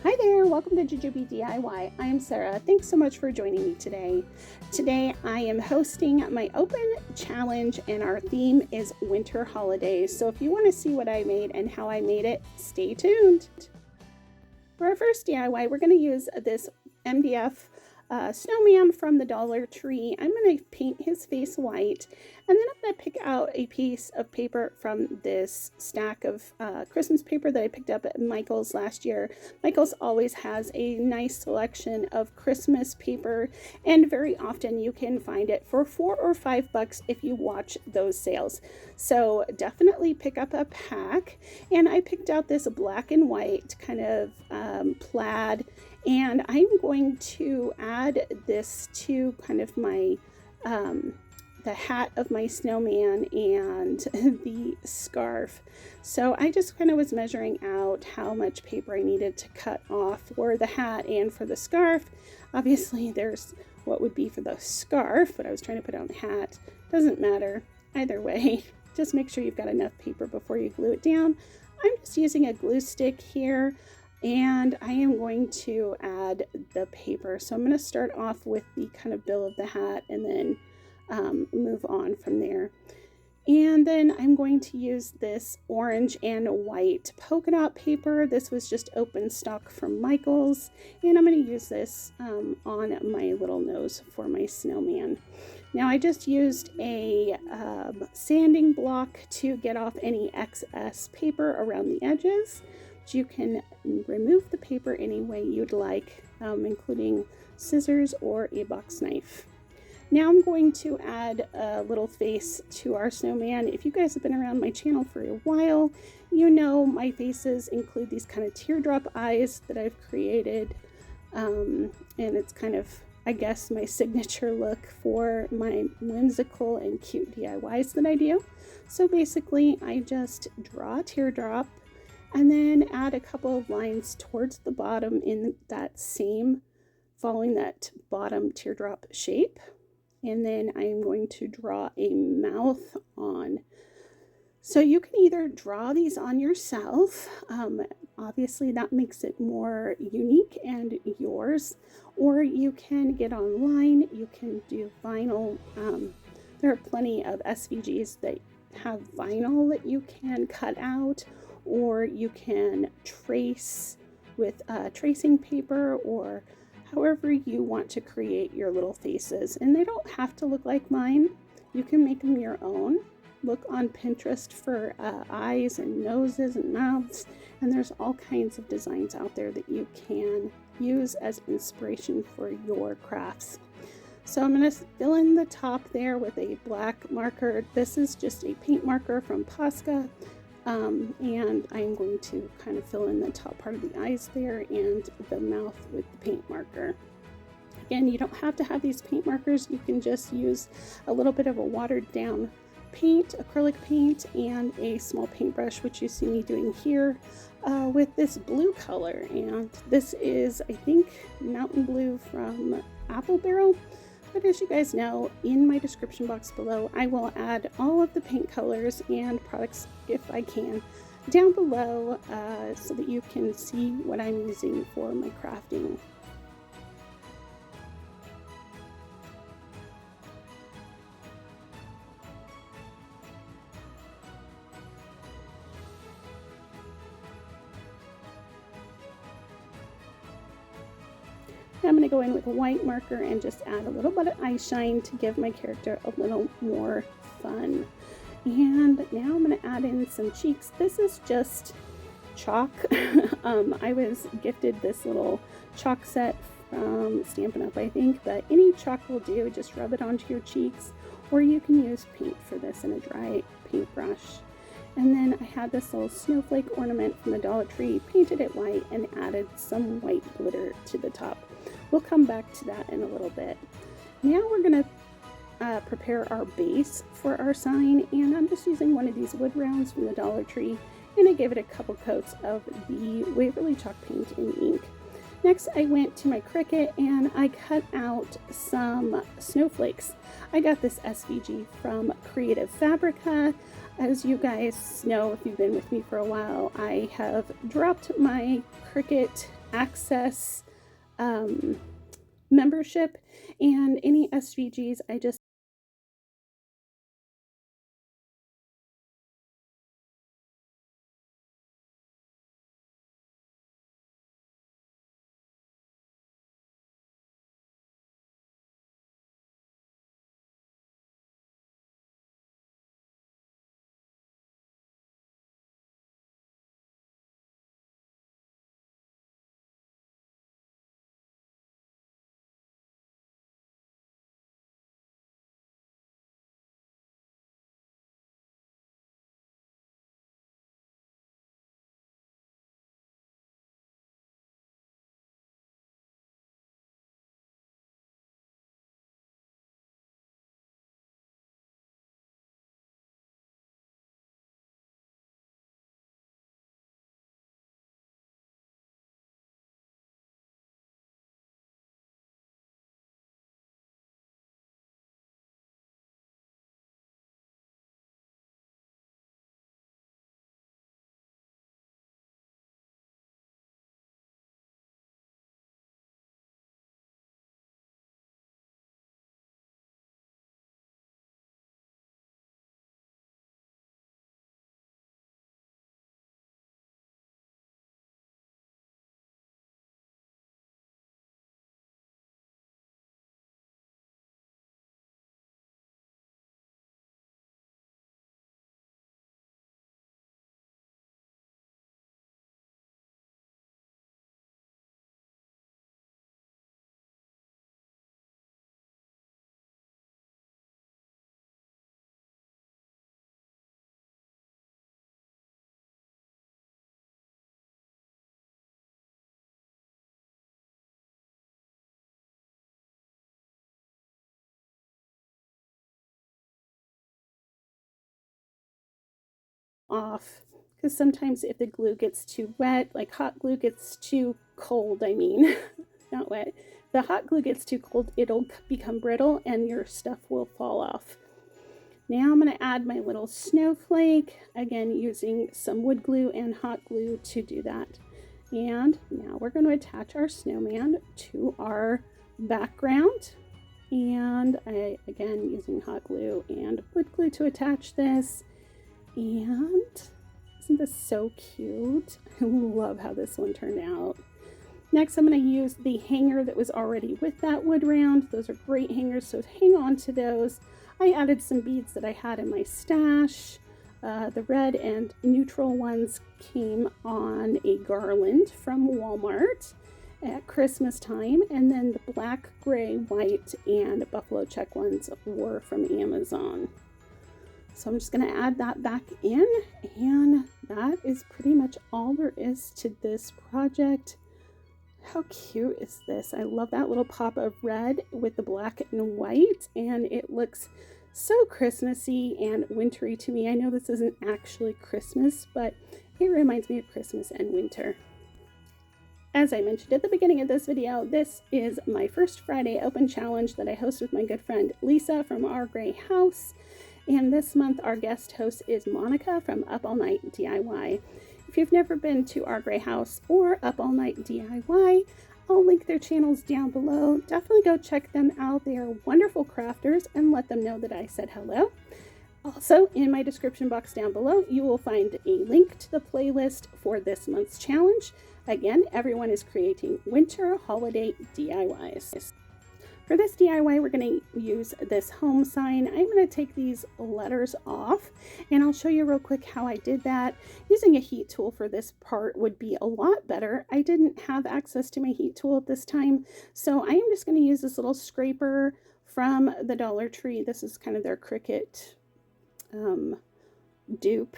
Hi there, welcome to Jujube DIY. I am Sarah. Thanks so much for joining me today. Today I am hosting my open challenge and our theme is winter holidays. So if you want to see what I made and how I made it, stay tuned. For our first DIY, we're going to use this MDF snowman from the Dollar Tree. I'm going to paint his face white, and then I'm going to pick out a piece of paper from this stack of Christmas paper that I picked up at Michael's last year. Michael's always has a nice selection of Christmas paper, and very often you can find it for $4 or $5 if you watch those sales. So definitely pick up a pack. And I picked out this black and white kind of plaid, and I'm going to add this to kind of my the hat of my snowman and the scarf. So I just kind of was measuring out how much paper I needed to cut off for the hat and for the scarf. Obviously there's what would be for the scarf, but I was trying to put on the hat. Doesn't matter either way. Just make sure you've got enough paper before you glue it down. I'm just using a glue stick here, and I am going to add the paper. So I'm going to start off with the kind of bill of the hat and then move on from there. And then I'm going to use this orange and white polka dot paper. This was just open stock from Michael's, and I'm going to use this on my little nose for my snowman. Now I just used a sanding block to get off any excess paper around the edges. You can remove the paper any way you'd like, including scissors or a box knife. Now I'm going to add a little face to our snowman. If you guys have been around my channel for a while, you know my faces include these kind of teardrop eyes that I've created. And it's kind of, I guess, my signature look for my whimsical and cute DIYs that I do. So basically, I just draw a teardrop and then add a couple of lines towards the bottom in that same, following that bottom teardrop shape. And then I'm going to draw a mouth on. So you can either draw these on yourself, obviously that makes it more unique and yours, or you can get online, you can do vinyl. There are plenty of SVGs that have vinyl that you can cut out, or you can trace with tracing paper, or however you want to create your little faces. And they don't have to look like mine. You can make them your own. Look on Pinterest for eyes and noses and mouths, and there's all kinds of designs out there that you can use as inspiration for your crafts. So I'm going to fill in the top there with a black marker. This is just a paint marker from Posca. And I'm going to kind of fill in the top part of the eyes there and the mouth with the paint marker. Again, you don't have to have these paint markers. You can just use a little bit of a watered down paint, acrylic paint, and a small paintbrush, which you see me doing here with this blue color. And this is, I think, Mountain Blue from Apple Barrel. But as you guys know, in my description box below, I will add all of the paint colors and products, if I can, down below so that you can see what I'm using for my crafting. I'm going to go in with a white marker and just add a little bit of eye shine to give my character a little more fun. And now I'm going to add in some cheeks. This is just chalk. I was gifted this little chalk set from Stampin' Up, I think, but any chalk will do. Just rub it onto your cheeks, or you can use paint for this in a dry paintbrush. And then I had this little snowflake ornament from the Dollar Tree, painted it white, and added some white glitter to the top. We'll come back to that in a little bit. Now we're going to prepare our base for our sign, and I'm just using one of these wood rounds from the Dollar Tree, and I gave it a couple coats of the Waverly chalk paint in ink. Next, I went to my Cricut and I cut out some snowflakes. I got this SVG from Creative Fabrica. As you guys know, if you've been with me for a while, I have dropped my Cricut access membership, and any SVGs I just off, because sometimes if the glue gets too wet, like hot glue gets too cold, I mean, not wet, the hot glue gets too cold, it'll become brittle and your stuff will fall off. Now I'm going to add my little snowflake, again using some wood glue and hot glue to do that. And now we're going to attach our snowman to our background. And again, using hot glue and wood glue to attach this. And isn't this so cute? I love how this one turned out. Next, I'm going to use the hanger that was already with that wood round. Those are great hangers, so hang on to those. I added some beads that I had in my stash. The red and neutral ones came on a garland from Walmart at Christmas time, and then the black, gray, white, and buffalo check ones were from Amazon. So I'm just going to add that back in, and that is pretty much all there is to this project. How cute is this? I love that little pop of red with the black and white, and it looks so Christmassy and wintry to me. I know this isn't actually Christmas, but it reminds me of Christmas and winter. As I mentioned at the beginning of this video, this is my first Friday open challenge that I host with my good friend Lisa from Our Gray House. And this month our guest host is Monica from Up All Night DIY. If you've never been to Our Gray House or Up All Night DIY, I'll link their channels down below. Definitely go check them out. They are wonderful crafters, and let them know that I said hello. Also, in my description box down below, you will find a link to the playlist for this month's challenge. Again, everyone is creating winter holiday DIYs. For this DIY, we're going to use this home sign. I'm going to take these letters off, and I'll show you real quick how I did that. Using a heat tool for this part would be a lot better. I didn't have access to my heat tool at this time, so I am just going to use this little scraper from the Dollar Tree. This is kind of their Cricut dupe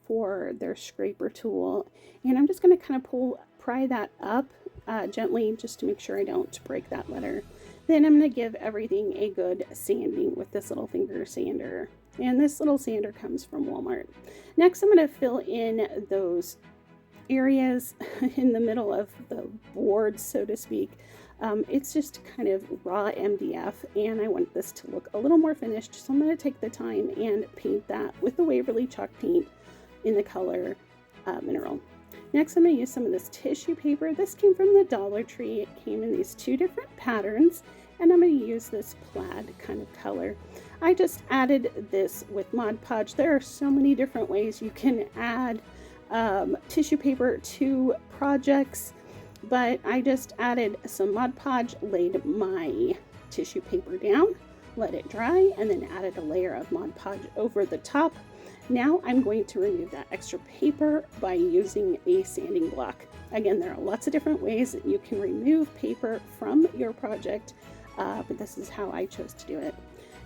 for their scraper tool, and I'm just going to kind of pry that up gently just to make sure I don't break that letter. Then I'm going to give everything a good sanding with this little finger sander. And this little sander comes from Walmart. Next, I'm going to fill in those areas in the middle of the board, so to speak. It's just kind of raw MDF, and I want this to look a little more finished. So I'm going to take the time and paint that with the Waverly chalk paint in the color Mineral. Next, I'm going to use some of this tissue paper. This came from the Dollar Tree. It came in these 2 different patterns, and I'm going to use this plaid kind of color. I just added this with Mod Podge. There are so many different ways you can add tissue paper to projects, but I just added some Mod Podge, laid my tissue paper down, let it dry, and then added a layer of Mod Podge over the top. Now I'm going to remove that extra paper by using a sanding block. Again, there are lots of different ways that you can remove paper from your project, but this is how I chose to do it.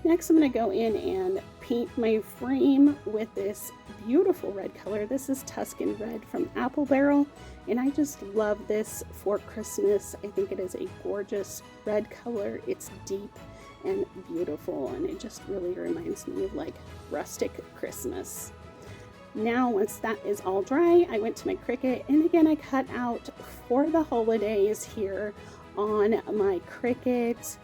Next, I'm going to go in and paint my frame with this beautiful red color. This is Tuscan Red from Apple Barrel, and I just love this for Christmas. I think it is a gorgeous red color. It's deep and beautiful, and it just really reminds me of like rustic Christmas. Now, once that is all dry, I went to my Cricut, and again, I cut out for the holidays here on my Cricut.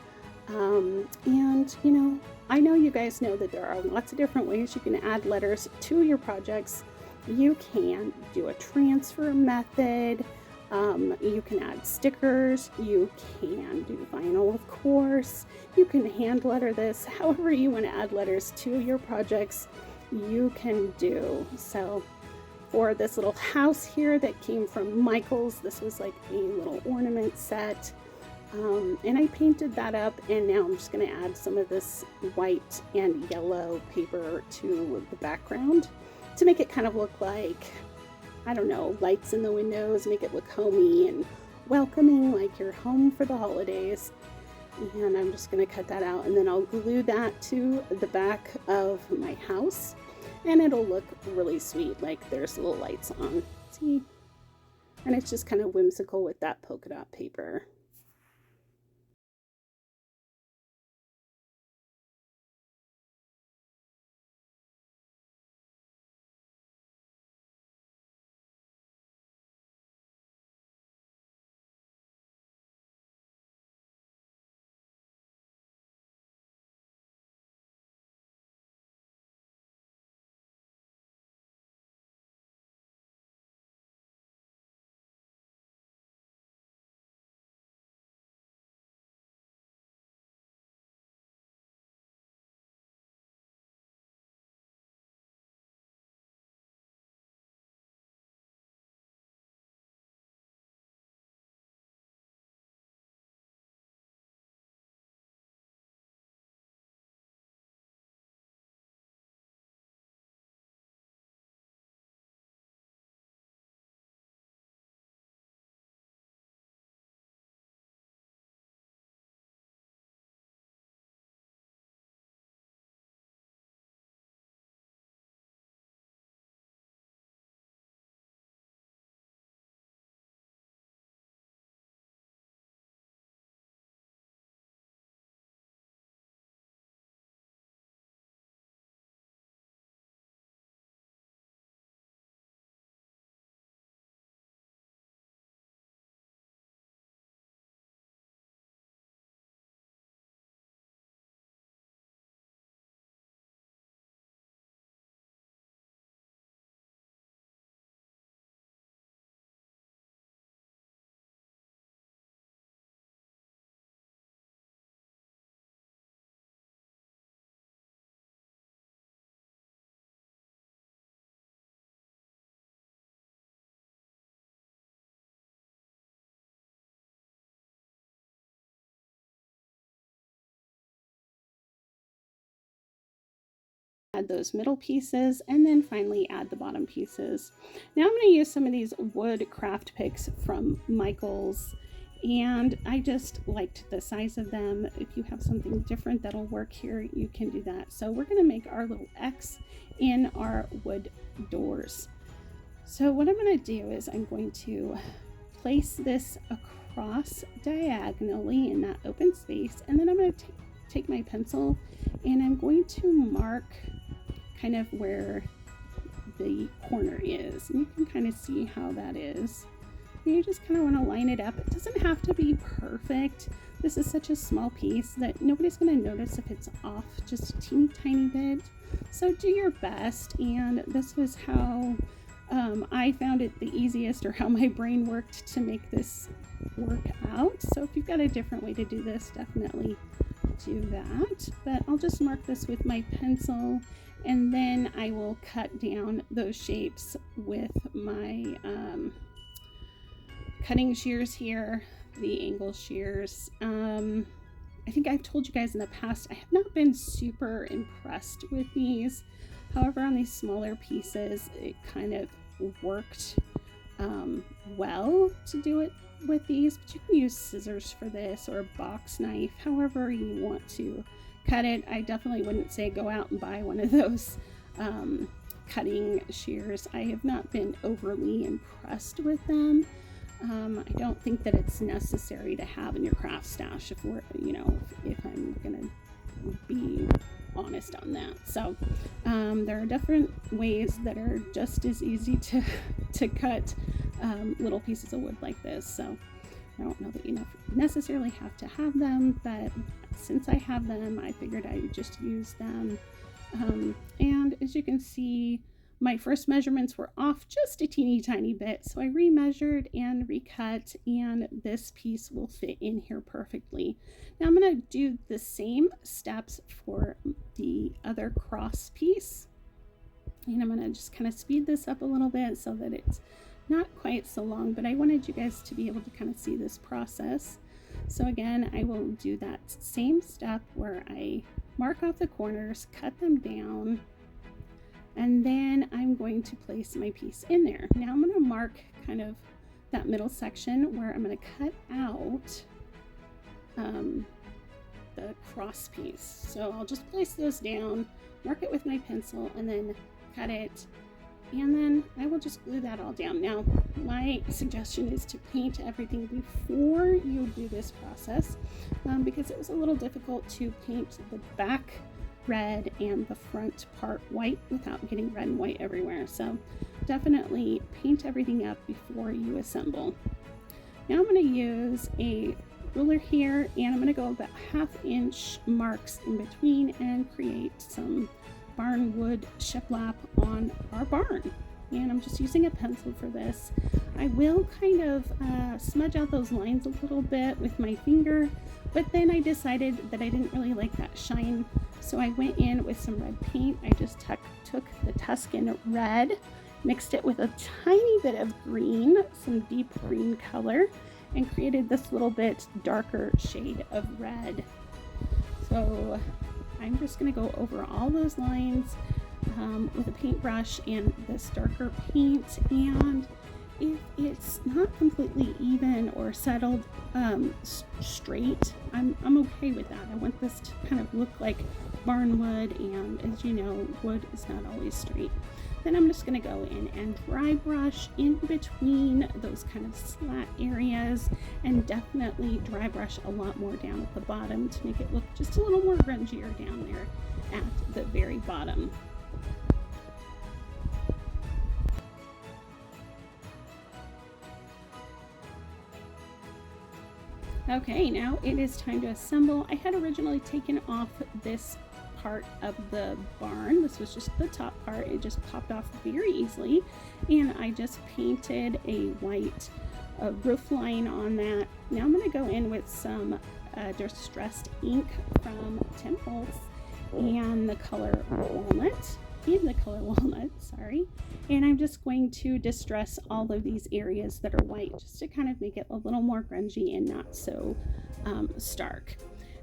And you know, I know you guys know that there are lots of different ways you can add letters to your projects. You can do a transfer method. You can add stickers. You can do vinyl, of course. You can hand letter this. However you want to add letters to your projects, you can do. So for this little house here that came from Michael's, this was like a little ornament set. And I painted that up, and now I'm just going to add some of this white and yellow paper to the background to make it kind of look like, I don't know, lights in the windows, make it look homey and welcoming, like you're home for the holidays. And I'm just going to cut that out, and then I'll glue that to the back of my house, and it'll look really sweet, like there's little lights on. See? And it's just kind of whimsical with that polka dot paper. Add those middle pieces, and then finally add the bottom pieces. Now I'm going to use some of these wood craft picks from Michael's, and I just liked the size of them. If you have something different that'll work here, you can do that. So we're going to make our little X in our wood doors. So what I'm going to do is I'm going to place this across diagonally in that open space, and then I'm going to take my pencil and I'm going to mark kind of where the corner is, and you can kind of see how that is. And you just kind of want to line it up. It doesn't have to be perfect. This is such a small piece that nobody's going to notice if it's off just a teeny tiny bit. So do your best. And this was how I found it the easiest, or how my brain worked, to make this work out. So if you've got a different way to do this, definitely do that. But I'll just mark this with my pencil, and then I will cut down those shapes with my cutting shears here, the angle shears. I think I've told you guys in the past, I have not been super impressed with these. However, on these smaller pieces, it kind of worked well to do it with these, but you can use scissors for this, or a box knife, however you want to cut it. I definitely wouldn't say go out and buy one of those cutting shears. I have not been overly impressed with them. I don't think that it's necessary to have in your craft stash, if we're, if I'm gonna be honest on that. So there are different ways that are just as easy to cut little pieces of wood like this. So I don't know that you necessarily have to have them, but since I have them, I figured I would just use them. And as you can see, my first measurements were off just a teeny tiny bit, so I remeasured and recut, and this piece will fit in here perfectly. Now I'm going to do the same steps for the other cross piece, and I'm going to just kind of speed this up a little bit so that it's not quite so long, but I wanted you guys to be able to kind of see this process. So again, I will do that same step where I mark off the corners, cut them down, and then I'm going to place my piece in there. Now I'm going to mark kind of that middle section where I'm going to cut out the cross piece. So I'll just place those down, mark it with my pencil, and then cut it, and then I will just glue that all down. Now my suggestion is to paint everything before you do this process, because it was a little difficult to paint the back red and the front part white without getting red and white everywhere. So definitely paint everything up before you assemble. Now I'm going to use a ruler here, and I'm going to go about 1/2 inch marks in between and create some barn wood shiplap on our barn. And I'm just using a pencil for this. I will kind of smudge out those lines a little bit with my finger, but then I decided that I didn't really like that shine, so I went in with some red paint. I just took the Tuscan red, mixed it with a tiny bit of green, some deep green color, and created this little bit darker shade of red. So I'm just going to go over all those lines with a paintbrush and this darker paint, and if it's not completely even or settled straight, I'm okay with that. I want this to kind of look like barn wood, and as you know, wood is not always straight. Then I'm just going to go in and dry brush in between those kind of slat areas, and definitely dry brush a lot more down at the bottom to make it look just a little more grungier down there at the very bottom. Okay, now it is time to assemble. I had originally taken off this part of the barn. This was just the top part. It just popped off very easily, and I just painted a white roof line on that. Now I'm going to go in with some distressed ink from Tim Holtz and the color walnut. And I'm just going to distress all of these areas that are white, just to kind of make it a little more grungy and not so stark.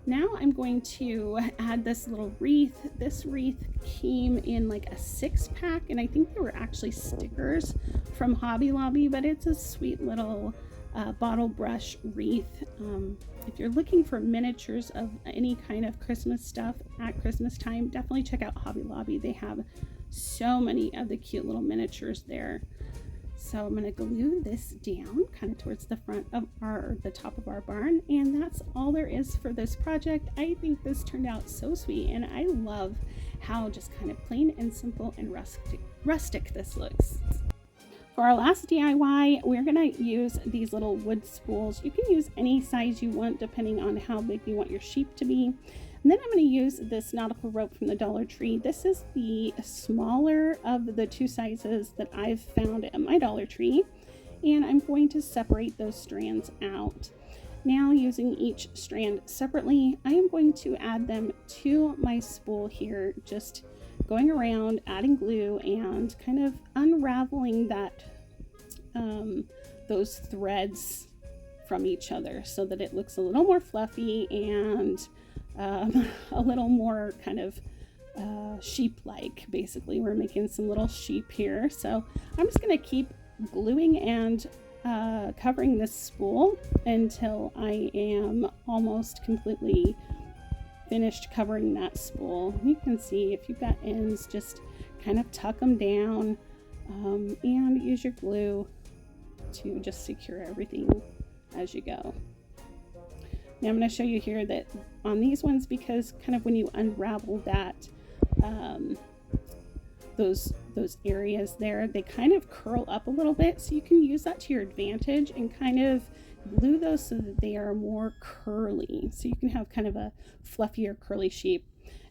Now I'm going to add this little wreath. This wreath came in like a 6-pack, and I think they were actually stickers from Hobby Lobby, but it's a sweet little bottle brush wreath. If you're looking for miniatures of any kind of Christmas stuff at Christmas time, definitely check out Hobby Lobby. They have so many of the cute little miniatures there. So I'm going to glue this down kind of towards the front of the top of our barn, and that's all there is for this project. I think this turned out so sweet, and I love how just kind of plain and simple and rustic this looks. For our last DIY, we're going to use these little wood spools. You can use any size you want depending on how big you want your sheep to be. And then I'm going to use this nautical rope from the Dollar Tree. This is the smaller of the two sizes that I've found at my Dollar Tree. And I'm going to separate those strands out. Now, using each strand separately, I am going to add them to my spool here, just going around, adding glue, and kind of unraveling that those threads from each other so that it looks a little more fluffy and a little more kind of sheep-like. Basically, we're making some little sheep here. So I'm just going to keep gluing and covering this spool until I am almost completely finished covering that spool. You can see if you've got ends, just kind of tuck them down and use your glue to just secure everything as you go. Now I'm going to show you here that on these ones, because kind of when you unravel that those areas there, they kind of curl up a little bit, so you can use that to your advantage and kind of glue those so that they are more curly, so you can have kind of a fluffier curly sheep.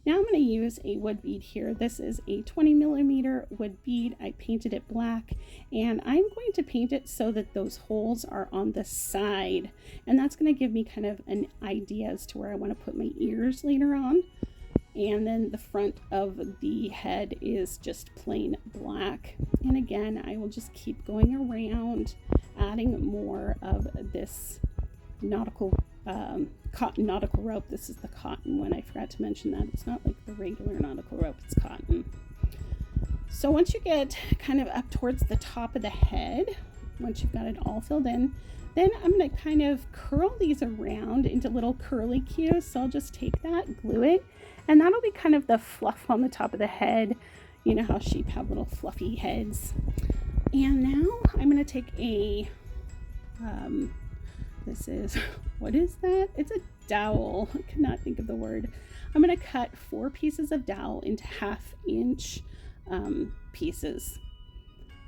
Now I'm going to use a wood bead here. This is a 20mm wood bead. I painted it black, and I'm going to paint it so that those holes are on the side, and that's going to give me kind of an idea as to where I want to put my ears later on. And then the front of the head is just plain black. And again, I will just keep going around, adding more of this cotton nautical rope. This is the cotton one. I forgot to mention that. It's not like the regular nautical rope, it's cotton. So once you get kind of up towards the top of the head, once you've got it all filled in, then I'm going to kind of curl these around into little curly cues. So I'll just take that, glue it, and that'll be kind of the fluff on the top of the head. You know how sheep have little fluffy heads. And now I'm going to take a, what is that? It's a dowel. I cannot think of the word. I'm going to cut 4 pieces of dowel into 1/2-inch pieces.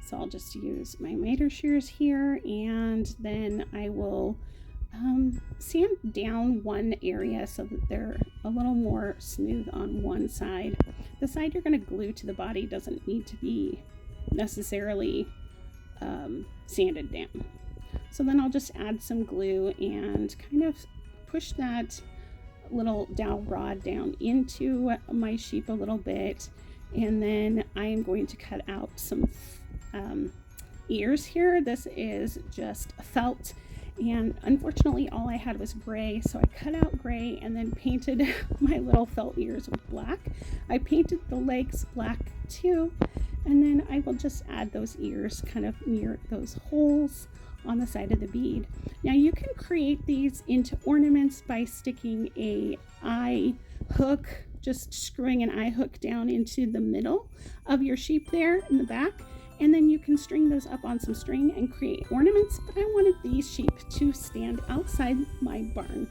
So I'll just use my miter shears here, and then I will sand down one area so that they're a little more smooth on one side. The side you're going to glue to the body doesn't need to be necessarily sanded down. So then I'll just add some glue and kind of push that little dowel rod down into my sheep a little bit, and then I am going to cut out some ears here. This is just felt, and unfortunately all I had was gray, so I cut out gray and then painted my little felt ears with black. I painted the legs black too, and then I will just add those ears kind of near those holes on the side of the bead. Now you can create these into ornaments by sticking a eye hook, just screwing an eye hook down into the middle of your sheep there in the back, and then you can string those up on some string and create ornaments. But I wanted these sheep to stand outside my barn.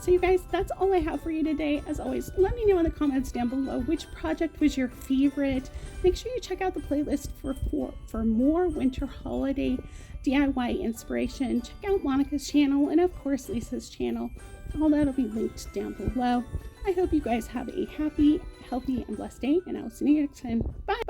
So you guys, that's all I have for you today. As always, let me know in the comments down below which project was your favorite. Make sure you check out the playlist for more winter holiday DIY inspiration. Check out Monica's channel and of course Lisa's channel. All that'll be linked down below. I hope you guys have a happy, healthy, and blessed day, and I will see you next time. Bye.